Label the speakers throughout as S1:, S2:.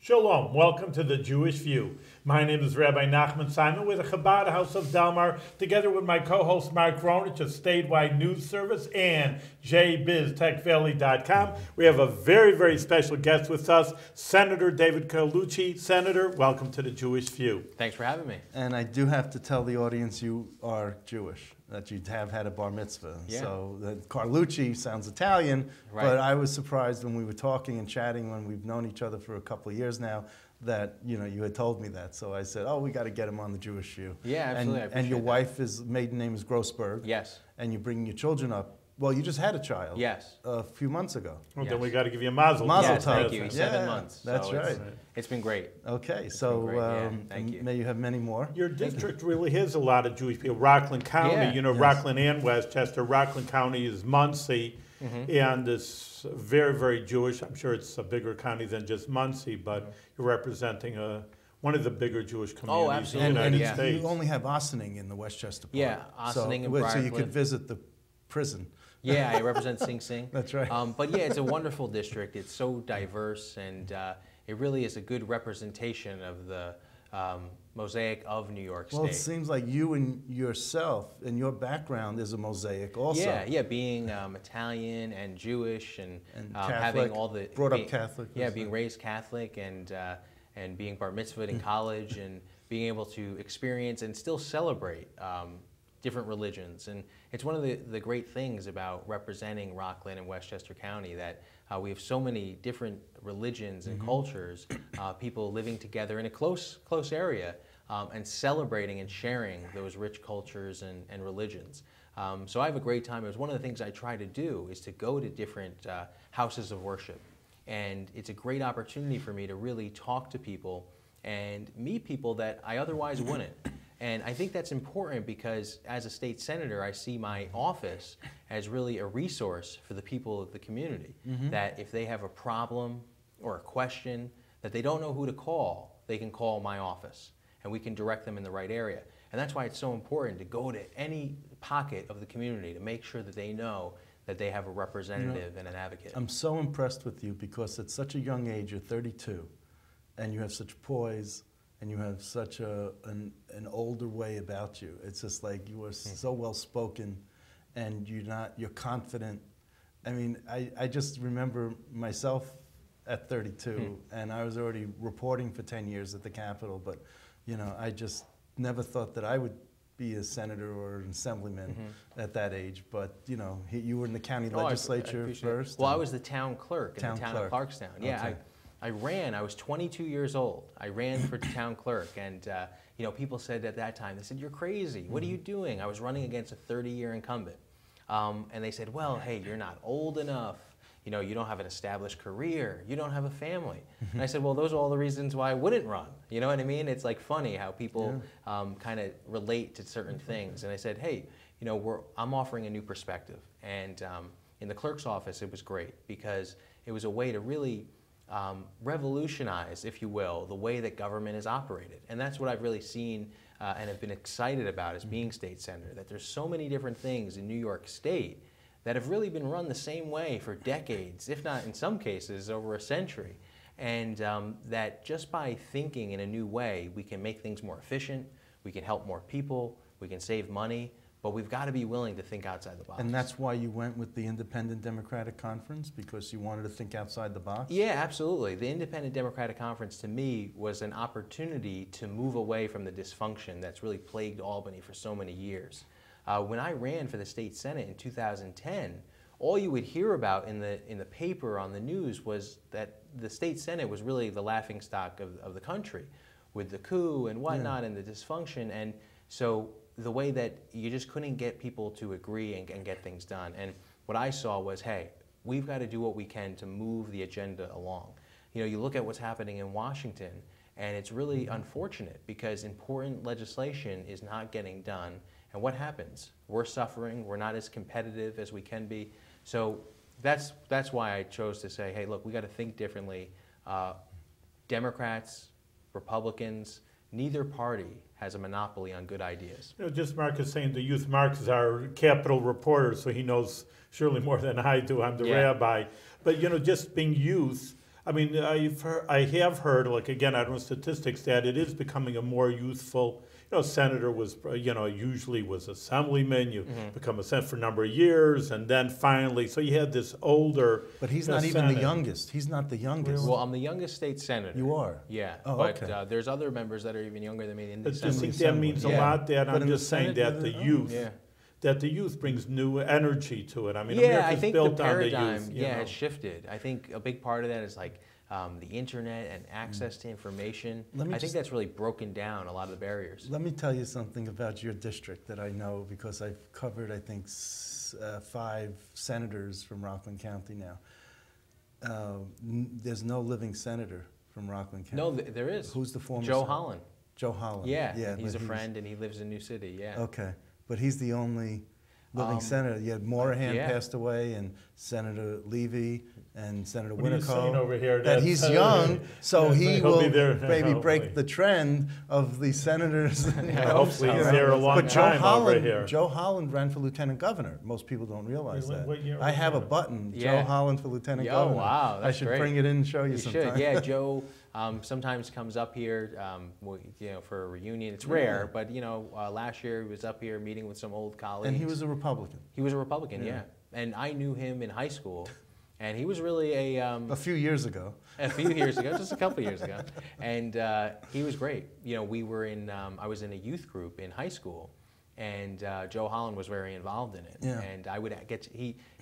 S1: Shalom, welcome to the Jewish View. My name is Rabbi Nachman Simon with the Chabad House of Delmar, together with my co-host Mark Ronich of Statewide News Service and jbiztechvalley.com. We have a very, very special guest with us, Senator David Carlucci. Senator, welcome to the Jewish View.
S2: Thanks for having me.
S3: And I do have to tell the audience you are Jewish, that you have had a bar mitzvah.
S2: Yeah.
S3: So Carlucci sounds Italian,
S2: Right.
S3: but I was surprised when we were talking and chatting when we've known each other for a couple of years now that you had told me that. So I said, oh, we got to get him on the Jewish View.
S2: Yeah, absolutely.
S3: And your wife's maiden name is Grossberg.
S2: Yes.
S3: And you're bringing your children up. Well, you just had a child.
S2: Yes.
S3: A few months ago.
S1: Well,
S2: Yes.
S1: then we got to give you a mazel.
S3: Mazel
S2: Yes,
S3: tov.
S2: thank you. 7 months.
S3: That's
S2: So
S3: right.
S2: It's been great.
S3: Okay, so
S2: been great, yeah. Thank you.
S3: may you have many more.
S1: Your district really has a lot of Jewish people. Rockland County,
S2: Yeah.
S1: you know,
S3: Yes.
S1: Rockland and Westchester. Rockland County is Muncie, and it's very, very Jewish. I'm sure it's a bigger county than just Muncie, but you're representing one of the bigger Jewish communities in the
S2: absolutely.
S1: United
S2: Yeah.
S1: States.
S3: You only have Ossining in the Westchester part.
S2: Yeah, Ossining and
S3: so you
S2: Rockland.
S3: could visit the prison.
S2: Yeah, I represent Sing Sing.
S3: That's right.
S2: But yeah, it's a wonderful district. It's so diverse, and it really is a good representation of the mosaic of New York State.
S3: Well, it seems like you and yourself and your background is a mosaic also.
S2: Yeah, being Italian and Jewish and
S3: Catholic,
S2: having all the
S3: brought up Catholic.
S2: Yeah, being raised Catholic and being bar mitzvahed in college and being able to experience and still celebrate different religions. And it's one of the great things about representing Rockland and Westchester County that we have so many different religions and cultures, people living together in a close area and celebrating and sharing those rich cultures and religions. So I have a great time. It was one of the things I try to do is to go to different houses of worship. And it's a great opportunity for me to really talk to people and meet people that I otherwise wouldn't. And I think that's important because as a state senator, I see my office as really a resource for the people of the community. That if they have a problem or a question that they don't know who to call, they can call my office and we can direct them in the right area. And that's why it's so important to go to any pocket of the community to make sure that they know that they have a representative and an advocate.
S3: I'm so impressed with you because at such a young age, you're 32, and you have such poise, and you have such an older way about you. It's just like you are so well spoken, and you're confident. I mean, I just remember myself at 32, and I was already reporting for 10 years at the Capitol, but I just never thought that I would be a senator or an assemblyman at that age. But you were in the county legislature first.
S2: Well, I was the town clerk in the town of
S3: clerk.
S2: Clarkstown. Yeah,
S3: Okay.
S2: I ran. I was 22 years old. I ran for town clerk, and people said at that time, they said, "You're crazy. What are you doing?" I was running against a 30-year incumbent, and they said, "Well, hey, you're not old enough. You don't have an established career. You don't have a family." And I said, "Well, those are all the reasons why I wouldn't run." You know what I mean? It's like funny how people kind of relate to certain things. And I said, "Hey, I'm offering a new perspective." And in the clerk's office, it was great because it was a way to really revolutionize, if you will, the way that government is operated. And that's what I've really seen and have been excited about as being state senator, that there's so many different things in New York State that have really been run the same way for decades, if not in some cases over a century. And that just by thinking in a new way, we can make things more efficient, we can help more people, we can save money, but we've got to be willing to think outside the box.
S3: And that's why you went with the Independent Democratic Conference, because you wanted to think outside the box?
S2: Yeah, absolutely. The Independent Democratic Conference to me was an opportunity to move away from the dysfunction that's really plagued Albany for so many years. When I ran for the state senate in 2010, all you would hear about in the paper on the news was that the state senate was really the laughingstock of the country with the coup and whatnot and the dysfunction. And so the way that you just couldn't get people to agree and get things done. And what I saw was, hey, we've got to do what we can to move the agenda along. You look at what's happening in Washington, and it's really unfortunate because important legislation is not getting done. And what happens? We're suffering. We're not as competitive as we can be. So that's why I chose to say, hey, look, we got to think differently. Democrats, Republicans, neither party has a monopoly on good ideas.
S1: Just Mark is saying the youth Mark is our Capitol reporter, so he knows surely more than I do. I'm the rabbi. But just being youth, I mean, I have heard, like, again, I don't know statistics, that it is becoming a more youthful, senator was, usually was assemblyman, you become a senator for a number of years, and then finally, so you had this older.
S3: But he's not even the youngest. He's not the youngest.
S2: Well, I'm the youngest state senator.
S3: You are?
S2: Yeah.
S3: Oh,
S2: but
S3: okay.
S2: There's other members that are even younger than me in the
S1: I
S2: Assembly.
S1: just think that means a lot, Dad. I'm just saying that the youth.
S2: Yeah.
S1: That the youth brings new energy to it. I mean,
S2: Yeah,
S1: America's
S2: I think
S1: built
S2: the
S1: on
S2: paradigm,
S1: the youth.
S2: has shifted. I think a big part of that is like the internet and access to information. I think that's really broken down a lot of the barriers.
S3: Let me tell you something about your district that I know because I've covered, I think, 5 senators from Rockland County now. There's no living senator from Rockland County.
S2: No, there is.
S3: Who's the former
S2: Joe
S3: senator?
S2: Holland.
S3: Joe Holland.
S2: Yeah, he's a friend and he lives in New City, yeah.
S3: Okay, but he's the only living senator. You had Morahan passed away, and Senator Levy, and Senator
S1: What are you saying
S3: Winnaco.
S1: over here?
S3: That he's young, so he
S1: he'll
S3: will
S1: be there,
S3: maybe break
S1: hopefully.
S3: the trend of the senators.
S1: Hopefully he's there a long
S3: But
S1: time over here.
S3: Joe Holland ran for lieutenant governor. Most people don't realize
S1: Really?
S3: that.
S1: What year
S3: I
S1: was
S3: have a
S1: that?
S3: button,
S2: Yeah.
S3: Joe Holland for lieutenant
S2: Oh,
S3: governor.
S2: wow,
S3: I
S2: that's
S3: should
S2: great.
S3: bring it in and show you
S2: You
S3: sometime.
S2: should, yeah. Joe sometimes comes up here, for a reunion. It's rare, but last year he was up here meeting with some old colleagues.
S3: And he was a Republican.
S2: He was a Republican, yeah. And I knew him in high school, and he was really
S3: A few years ago.
S2: a few years ago, just a couple years ago, and he was great. We were in, I was in a youth group in high school, and Joe Holland was very involved in it.
S3: Yeah.
S2: And I would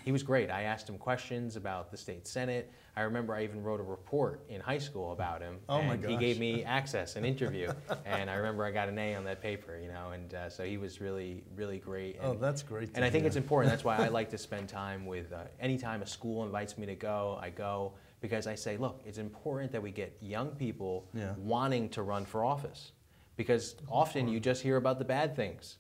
S2: he was great. I asked him questions about the state Senate. I remember I even wrote a report in high school about him.
S3: Oh my
S2: and he
S3: gosh.
S2: gave me access, an interview, and I remember I got an A on that paper, and so he was really, really great.
S3: Oh, that's great.
S2: And I think it's important. That's why I like to spend time with, anytime a school invites me to go, I go, because I say, look, it's important that we get young people wanting to run for office. Because often you just hear about the bad things.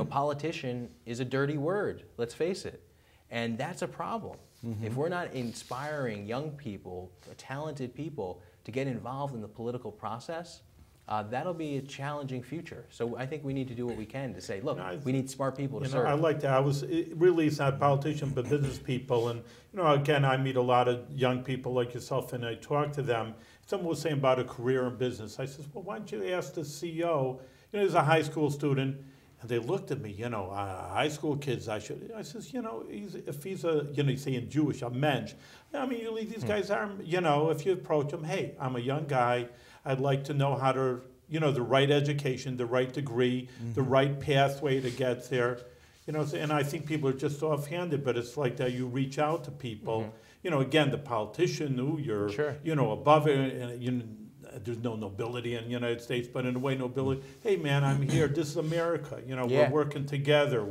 S2: Politician is a dirty word, let's face it. And that's a problem. If we're not inspiring young people, talented people, to get involved in the political process, that'll be a challenging future. So I think we need to do what we can to say, look, we need smart people to serve.
S1: I like that. Really, it's not politicians, but business people. And, again, I meet a lot of young people like yourself, and I talk to them. Someone was saying about a career in business. I says, well, why don't you ask the CEO? He's a high school student. And they looked at me, high school kids, I says, if he's a, he's saying Jewish, a mensch. I mean, usually these guys are, if you approach them, hey, I'm a young guy. I'd like to know how to, the right education, the right degree, the right pathway to get there. And I think people are just offhanded, but it's like that you reach out to people. Again, the politician who you're, above it, and there's no nobility in the United States, but in a way, nobility. Hey, man, I'm here. This is America. We're working together.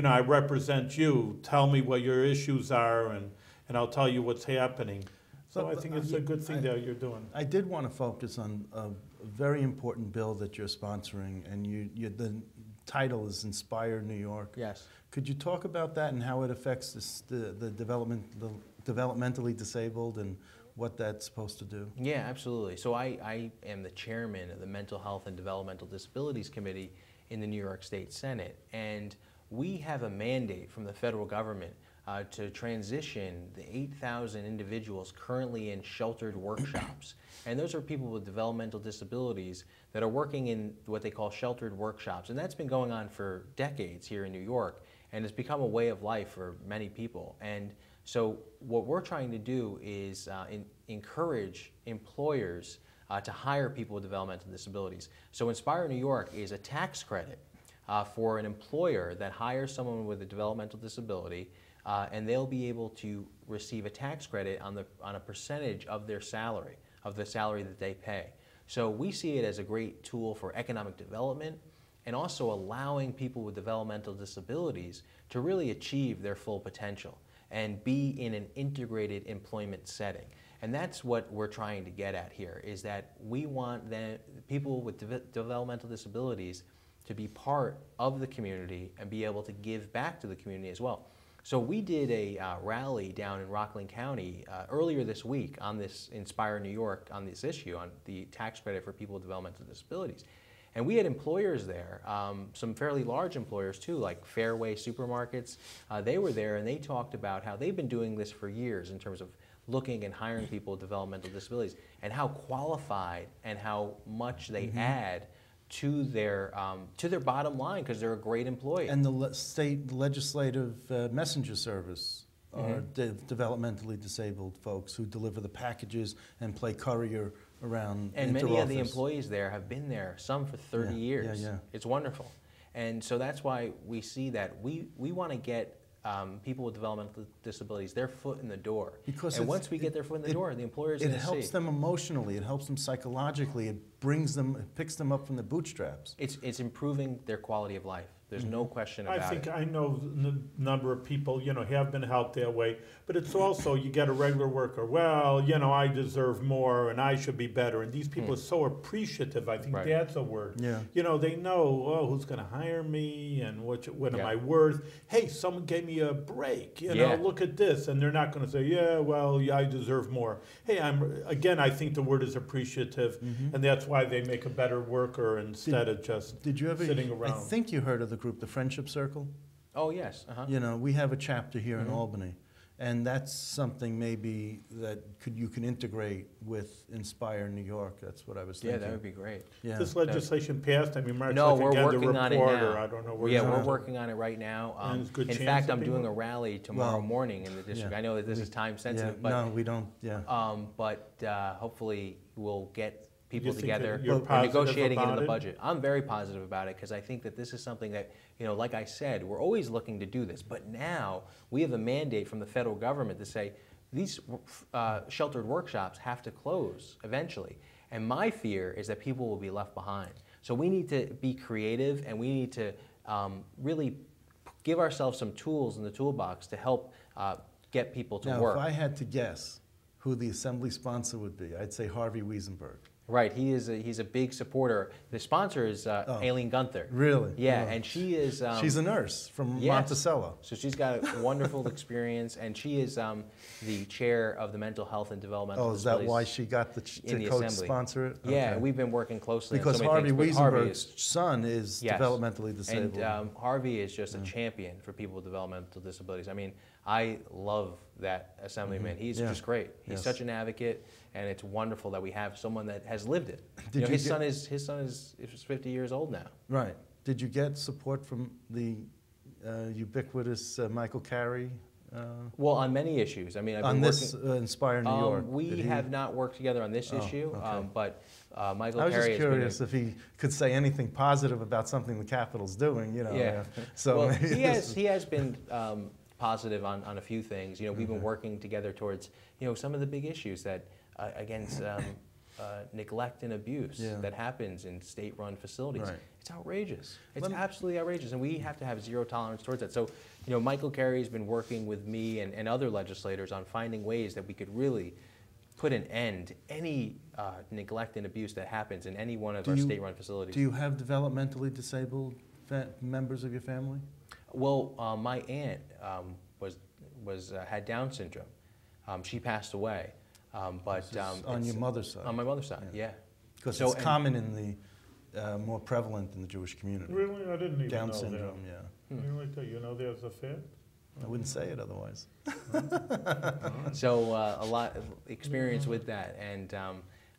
S1: I represent you. Tell me what your issues are, and I'll tell you what's happening. So I think it's a good thing that you're doing.
S3: I did want to focus on a very important bill that you're sponsoring, and the title is InspireNY.
S2: Yes.
S3: Could you talk about that and how it affects the developmentally disabled and what that's supposed to do?
S2: Yeah, absolutely. So I am the chairman of the Mental Health and Developmental Disabilities Committee in the New York State Senate. And we have a mandate from the federal government to transition the 8,000 individuals currently in sheltered workshops. And those are people with developmental disabilities that are working in what they call sheltered workshops. And that's been going on for decades here in New York, and it's become a way of life for many people. And so what we're trying to do is encourage employers to hire people with developmental disabilities. So InspireNY is a tax credit for an employer that hires someone with a developmental disability, and they'll be able to receive a tax credit on a percentage of their salary, of the salary that they pay. So we see it as a great tool for economic development and also allowing people with developmental disabilities to really achieve their full potential and be in an integrated employment setting. And that's what we're trying to get at here, is that we want people with developmental disabilities to be part of the community and be able to give back to the community as well. So we did a rally down in Rockland County earlier this week on this InspireNY, on this issue, on the tax credit for people with developmental disabilities. And we had employers there, some fairly large employers too, like Fairway Supermarkets. They were there and they talked about how they've been doing this for years in terms of looking and hiring people with developmental disabilities, and how qualified and how much they add to their bottom line because they're a great employee.
S3: And the state legislative messenger service are developmentally disabled folks who deliver the packages and play courier around.
S2: And many of the employees there have been there, some for 30 years.
S3: Yeah.
S2: It's wonderful. And so that's why we see that we want to get people with developmental disabilities their foot in the door. And once we get their foot in the door, the employers
S3: it helps them emotionally, it helps them psychologically, it brings them, it picks them up from the bootstraps.
S2: It's improving their quality of life. There's no question about it.
S1: I think I know a number of people, have been helped that way, but it's also you get a regular worker, well, I deserve more and I should be better. And these people are so appreciative. I think that's a word.
S3: Yeah.
S1: They know, who's going to hire me and what am I worth? Hey, someone gave me a break. Look at this. And they're not going to say, I deserve more. Hey, I think the word is appreciative, and that's why they make a better worker instead of just sitting around.
S3: I think you heard of the group, the Friendship Circle.
S2: Oh, yes.
S3: We have a chapter here in Albany, and that's something maybe that you can integrate with InspireNY. That's what I was thinking.
S2: Yeah, that would be great.
S1: Yeah. This legislation passed. I mean, Mark,
S2: no,
S1: we're
S2: working on it now.
S1: I don't know where
S2: we're working on it right now. In fact, I'm doing a rally tomorrow morning in the district. I know that this is time sensitive, but
S3: no, we don't.
S2: But hopefully we'll get people together.
S1: We're
S2: negotiating it in the budget. I'm very positive about it because I think that this is something that, like I said, we're always looking to do this. But now we have a mandate from the federal government to say these sheltered workshops have to close eventually. And my fear is that people will be left behind. So we need to be creative and we need to really give ourselves some tools in the toolbox to help get people to work.
S3: Now, if I had to guess who the assembly sponsor would be, I'd say Harvey Wiesenberg.
S2: Right, he's a big supporter. The sponsor is Aileen Gunther.
S3: Really?
S2: Yeah, and she is...
S3: she's a nurse from Monticello.
S2: So she's got a wonderful experience, and she is the chair of the Mental Health and Developmental
S3: Disabilities. Oh, is that why she got the co-sponsor it?
S2: Yeah, we've been working closely
S3: because
S2: on so many
S3: Harvey
S2: things.
S3: Wiesenberg's son is developmentally disabled.
S2: And Harvey is just a champion for people with developmental disabilities. I mean, I love that assemblyman. He's just great. He's such an advocate, and it's wonderful that we have someone that has lived it. His son is 50 years old now.
S3: Right. Did you get support from the ubiquitous Michael Carey?
S2: Well, on many issues. I mean, I've been
S3: on this InspireNY.
S2: We have not worked together on this issue, but Michael
S3: Carey. I was just curious
S2: if
S3: he could say anything positive about something the Capitol's doing.
S2: Yeah.
S3: So
S2: well, he has been positive on a few things. We've been working together towards some of the big issues that against neglect and abuse that happens in state-run facilities.
S3: Right.
S2: It's outrageous. It's absolutely outrageous, and we have to have zero tolerance towards that. So, Michael Carey's been working with me and other legislators on finding ways that we could really put an end to any neglect and abuse that happens in any one of our state-run facilities.
S3: Do you have developmentally disabled members of your family?
S2: Well, my aunt had Down syndrome. She passed away. But
S3: on your mother's side?
S2: On my mother's side, yeah.
S3: Because it's common in the, more prevalent in the Jewish community.
S1: Really? I didn't even
S3: Down
S1: know
S3: syndrome,
S1: that. There's a fact?
S3: I wouldn't say it otherwise.
S2: So a lot of experience with that. And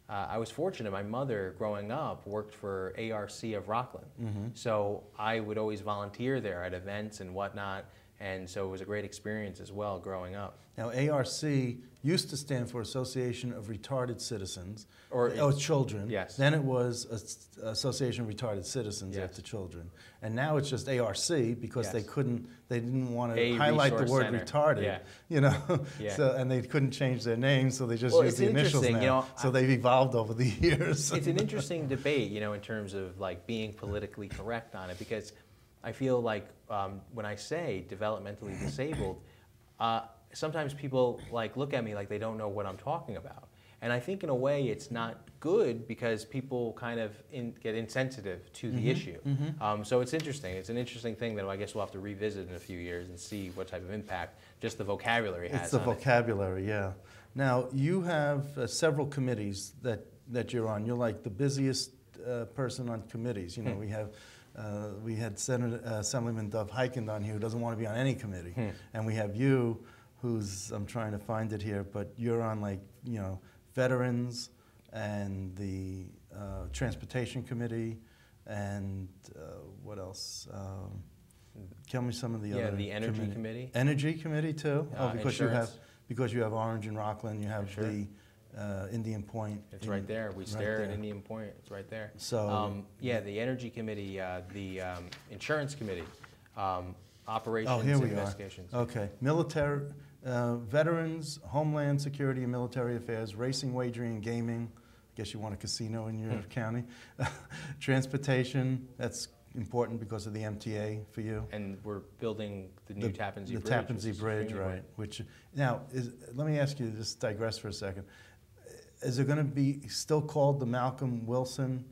S2: I was fortunate. My mother, growing up, worked for AARC of Rockland. So I would always volunteer there at events and whatnot. And so it was a great experience as well growing up.
S3: Now, AARC used to stand for Association of Retarded Citizens,
S2: or
S3: children.
S2: Yes.
S3: Then it was Association of Retarded Citizens after children. And now it's just ARC because they didn't want to highlight the word retarded, So, and they couldn't change their name, so they just used the initials now. So they've evolved over the years.
S2: It's an interesting debate, in terms of like being politically correct on it, because I feel like when I say developmentally disabled, sometimes people look at me like they don't know what I'm talking about. And I think in a way it's not good because people kind of get insensitive to the issue. So it's interesting. It's an interesting thing that I guess we'll have to revisit in a few years and see what type of impact just the vocabulary has.
S3: It's the vocabulary, yeah. Now, you have several committees that you're on. You're like the busiest person on committees. We had Assemblyman Dov Heikind on here who doesn't want to be on any committee. And we have you who's, I'm trying to find it here, but you're on like, you know, veterans and the transportation committee and what else? Tell me some of the other.
S2: Yeah, the energy committee.
S3: Energy committee too. Because
S2: insurance.
S3: you have Orange and Rockland, you have
S2: Sure.
S3: the Indian Point.
S2: It's right there. We stare
S3: there.
S2: at Indian Point. It's right there.
S3: So
S2: yeah, the energy committee, the insurance committee, operations
S3: here
S2: and
S3: we are.
S2: investigations.
S3: Okay, military, veterans, homeland security and military affairs, racing, wagering, and gaming. I guess you want a casino in your county. Transportation, that's important because of the MTA for you.
S2: And we're building the new Tappan Zee Bridge.
S3: The Tappan Zee Bridge, right. Which now, let me ask you, just digress for a second. Is it going to be still called the Malcolm Wilson,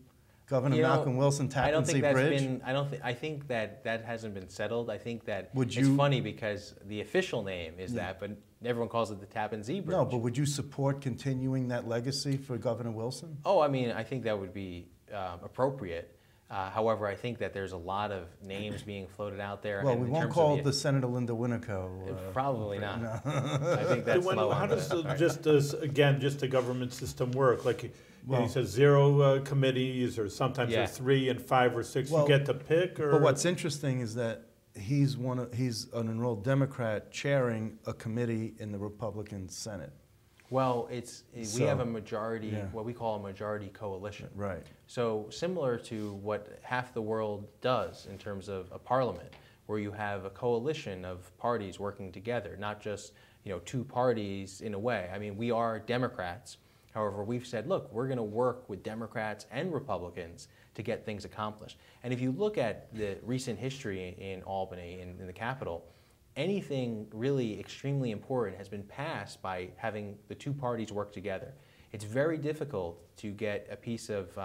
S3: Governor Malcolm Wilson Tappan Zee Bridge?
S2: I think that hasn't been settled. I think that
S3: Would
S2: it's
S3: you-
S2: funny because the official name is that, but everyone calls it the Tappan Zee Bridge.
S3: No, but would you support continuing that legacy for Governor Wilson?
S2: Oh, I mean, I think that would be appropriate. However, I think that there's a lot of names being floated out there.
S3: Well,
S2: and
S3: we
S2: in
S3: won't
S2: terms
S3: call
S2: of
S3: it the Senator Linda Winoco.
S2: Probably not.
S3: No.
S2: I think that's low
S1: How
S2: on
S1: does
S2: the-
S1: just the government system work? Like,
S3: Well-
S1: he says 0 committees, or sometimes
S2: Yeah.
S1: there's 3 and 5 or 6.
S3: Well,
S1: you get to pick, or
S3: But what's interesting is that he's an enrolled Democrat chairing a committee in the Republican Senate.
S2: Well, we have a
S3: So,
S2: majority,
S3: yeah.
S2: what we call a majority coalition.
S3: Right.
S2: So similar to what half the world does in terms of a parliament, where you have a coalition of parties working together, not just two parties in a way. I mean, we are Democrats. However, we've said, look, we're going to work with Democrats and Republicans to get things accomplished. And if you look at the recent history in Albany, in the Capitol, anything really extremely important has been passed by having the two parties work together. It's very difficult to get a piece of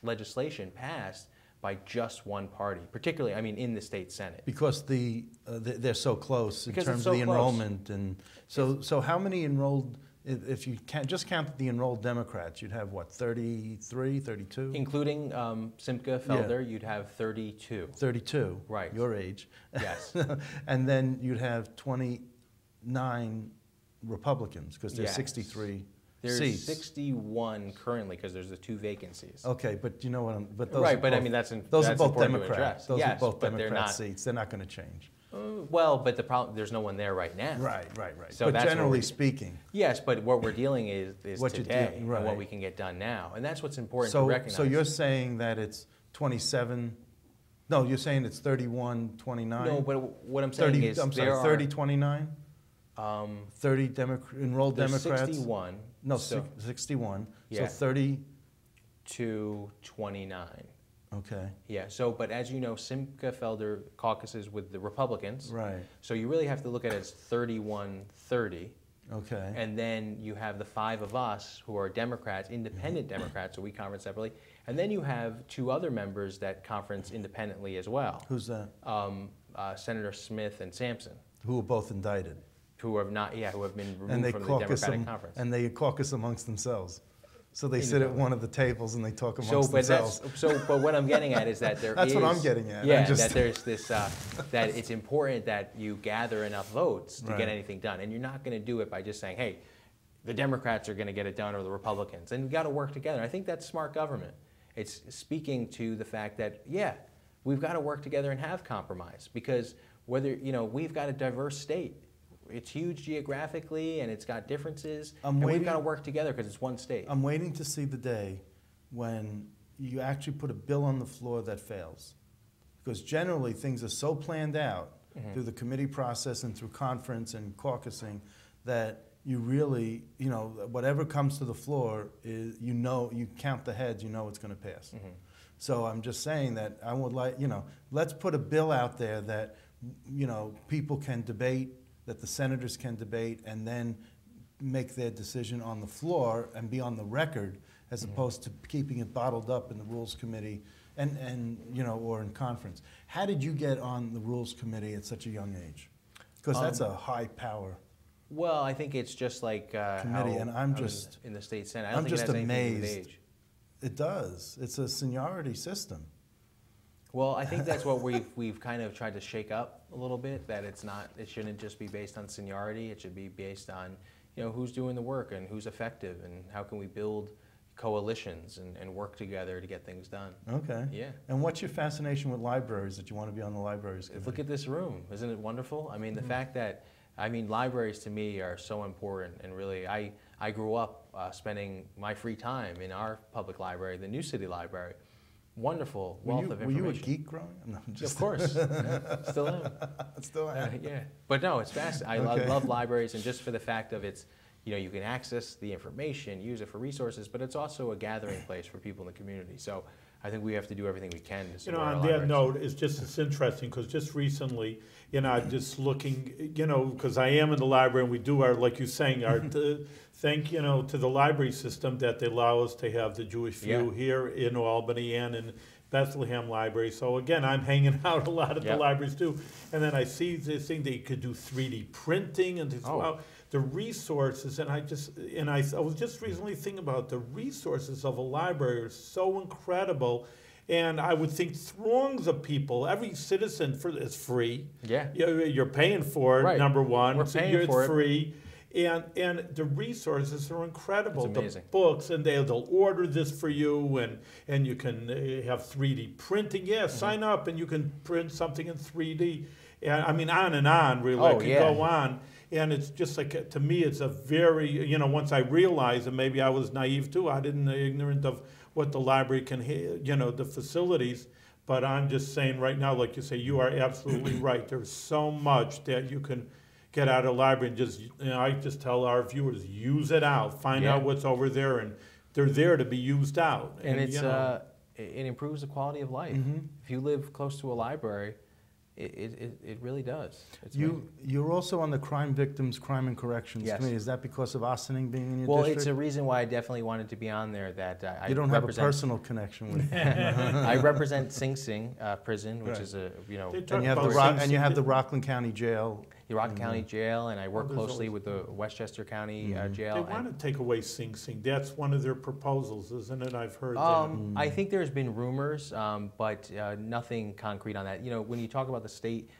S2: legislation passed by just one party, particularly, I mean, in the state Senate.
S3: Because they're so close in
S2: Because
S3: terms
S2: it's
S3: of
S2: so
S3: the
S2: close.
S3: enrollment. And so how many enrolled, if you just count the enrolled Democrats, you'd have what, 33, 32?
S2: Including Simca Felder, you'd have 32.
S3: 32,
S2: Right.
S3: your age.
S2: Yes.
S3: And then you'd have 29 Republicans, because there's
S2: Yes.
S3: 63
S2: There's
S3: seats.
S2: 61 currently because there's the 2 vacancies.
S3: Okay, but you know what but those
S2: Right,
S3: are
S2: but I
S3: both-
S2: mean, that's
S3: those
S2: that's
S3: are both
S2: important to
S3: Democrat.
S2: address.
S3: Those
S2: Yes,
S3: are both
S2: but they're
S3: Democrat
S2: not.
S3: seats. They're not going to change.
S2: Well, but the problem, there's no one there right now.
S3: Right.
S2: So
S3: but
S2: that's what
S3: generally
S2: we're-
S3: speaking.
S2: Yes, but what we're dealing is
S3: What you're
S2: today
S3: dealing-
S2: and
S3: right.
S2: what we can get done now. And that's what's important to
S3: So,
S2: recognize.
S3: so you're saying that it's 27, no, you're saying it's 31, 29?
S2: No, but what I'm saying
S3: 30,
S2: is
S3: I'm sorry,
S2: there
S3: 30, 29?
S2: are
S3: 30 enrolled
S2: there's
S3: Democrats?
S2: 61.
S3: No,
S2: so
S3: 61.
S2: Yeah.
S3: So 30,
S2: to 29.
S3: okay,
S2: Yeah, so, but as you know, Simca Felder caucuses with the Republicans.
S3: right,
S2: So you really have to look at it as 31-30.
S3: okay.
S2: And then you have the 5 of us who are Democrats, independent Democrats, so we conference separately. And then you have 2 other members that conference independently as well.
S3: Who's that?
S2: Senator Smith and Sampson,
S3: Who were both indicted.
S2: who have not, who have been
S3: And
S2: removed
S3: they
S2: from the
S3: caucus
S2: Democratic conference.
S3: and they caucus amongst themselves. So they sit at one of the tables and they talk amongst
S2: But
S3: themselves.
S2: but what I'm getting at is that there
S3: That's
S2: is,
S3: what I'm getting at.
S2: Yeah,
S3: I'm just-
S2: that there's this that it's important that you gather enough votes to
S3: Right.
S2: get anything done, and you're not going to do it by just saying, "Hey, the Democrats are going to get it done," or the Republicans, and we got to work together. I think that's smart government. It's speaking to the fact that we've got to work together and have compromise, because whether we've got a diverse state. It's huge geographically, and it's got differences, and we've got to work together because it's one state.
S3: I'm waiting to see the day when you actually put a bill on the floor that fails. Because generally things are so planned out through the committee process and through conference and caucusing that you really, whatever comes to the floor is, you count the heads, it's going to pass. So I'm just saying that I would like, let's put a bill out there that, people can debate, that the senators can debate, and then make their decision on the floor and be on the record, as opposed to keeping it bottled up in the Rules Committee and or in conference. How did you get on the Rules Committee at such a young age? Because that's a high power
S2: Well, I think it's just like
S3: committee,
S2: how
S3: and I'm just
S2: in the state senate. I don't
S3: I'm
S2: think
S3: just
S2: it has anything to do with
S3: amazed.
S2: age.
S3: It does. It's a seniority system.
S2: Well, I think that's what we've kind of tried to shake up a little bit, that it shouldn't just be based on seniority, it should be based on, who's doing the work and who's effective and how can we build coalitions and work together to get things done.
S3: Okay.
S2: Yeah.
S3: And what's your fascination with libraries that you want to be on the libraries committee?
S2: Look at this room. Isn't it wonderful? I mean, the fact that, libraries to me are so important, and really, I grew up spending my free time in our public library, the New City Library. Wonderful wealth of information.
S3: Were you a geek growing up? No,
S2: Of course. Yeah, still am.
S3: Still am.
S2: Yeah. But no, it's fascinating. I love libraries, and just for the fact of it's, you can access the information, use it for resources, but it's also a gathering place for people in the community. So I think we have to do everything we can to support our
S1: on
S2: libraries.
S1: that note, it's interesting because just recently, just looking, because I am in the library and we do our, like you're saying, our thank to the library system that they allow us to have the Jewish View here in Albany and in Bethlehem Library. So again, I'm hanging out a lot at the libraries too. And then I see this thing that you could do 3D printing and wow, the resources, and I was just recently thinking about the resources of a library are so incredible. And I would think throngs of people, every citizen is free. Yeah. You're paying for it, right. Number one.
S2: We're paying for it.
S1: It's free. And the resources are incredible.
S2: It's amazing.
S1: The books, and they'll order this for you, and you can have 3D printing. Yeah, sign up, and you can print something in 3D. And I mean, on and on, really. I could go on. And it's just like, to me, it's a very, once I realized, and maybe I was naive too, I didn't ignorant of what the library can, the facilities. But I'm just saying right now, like you say, you are absolutely right. There's so much that you can get out of the library and just, I just tell our viewers, use it out. Find out what's over there, and they're there to be used out.
S2: And it's, it improves the quality of life. If you live close to a library, it really does.
S3: You're also on the Crime Victims, Crime and Corrections Committee. Is that because of Ossining being in your district?
S2: Well, it's a reason why I definitely wanted to be on there. That I
S3: you don't have a personal connection with.
S2: I represent Sing Sing prison, which is a
S3: And you have the Rockland County Jail.
S2: The Rockland County Jail, and I work closely with the Westchester County Jail.
S1: They want to take away Sing Sing. That's one of their proposals, isn't it? I've heard
S2: that. I think there's been rumors, but nothing concrete on that. When you talk about the state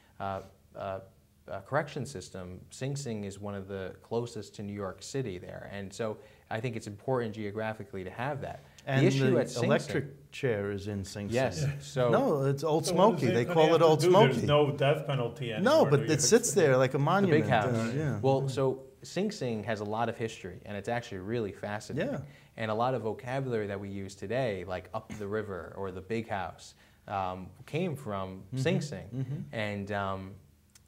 S2: correction system, Sing Sing is one of the closest to New York City there, and so I think it's important geographically to have that.
S3: And the issue at electric chair is in Sing Sing.
S2: Yes. So
S3: no, it's Old Smoky. They call it Old Smoky.
S1: There's no death penalty anymore.
S3: No, but it sits there like a monument.
S2: The big house. Well, so Sing Sing has a lot of history, and it's actually really fascinating. Yeah. And a lot of vocabulary that we use today, like up the river or the big house, came from Sing Sing. And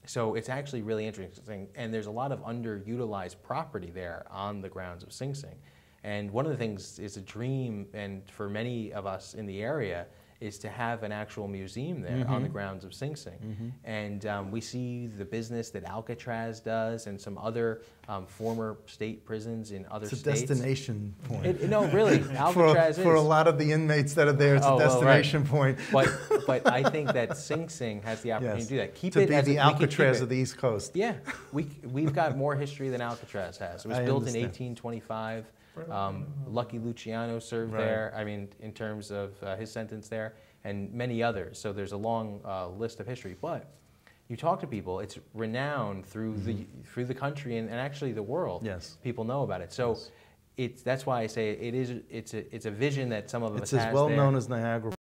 S2: so it's actually really interesting. And there's a lot of underutilized property there on the grounds of Sing Sing. And one of the things is a dream, and for many of us in the area, is to have an actual museum there on the grounds of Sing Sing. And we see the business that Alcatraz does and some other former state prisons in other states.
S3: It's a destination point.
S2: No, really, Alcatraz
S3: for a lot of the inmates that are there, it's a destination point.
S2: But I think that Sing Sing has the opportunity to do that.
S3: To be the Alcatraz of the East Coast.
S2: Yeah, we've got more history than Alcatraz has. It was built in 1825. Lucky Luciano served there, in terms of his sentence there, and many others. So there's a long list of history. But you talk to people, it's renowned through the country and actually the world.
S3: Yes.
S2: People know about it. So that's why I say it's a vision that some of us has
S3: there. It's as well known as Niagara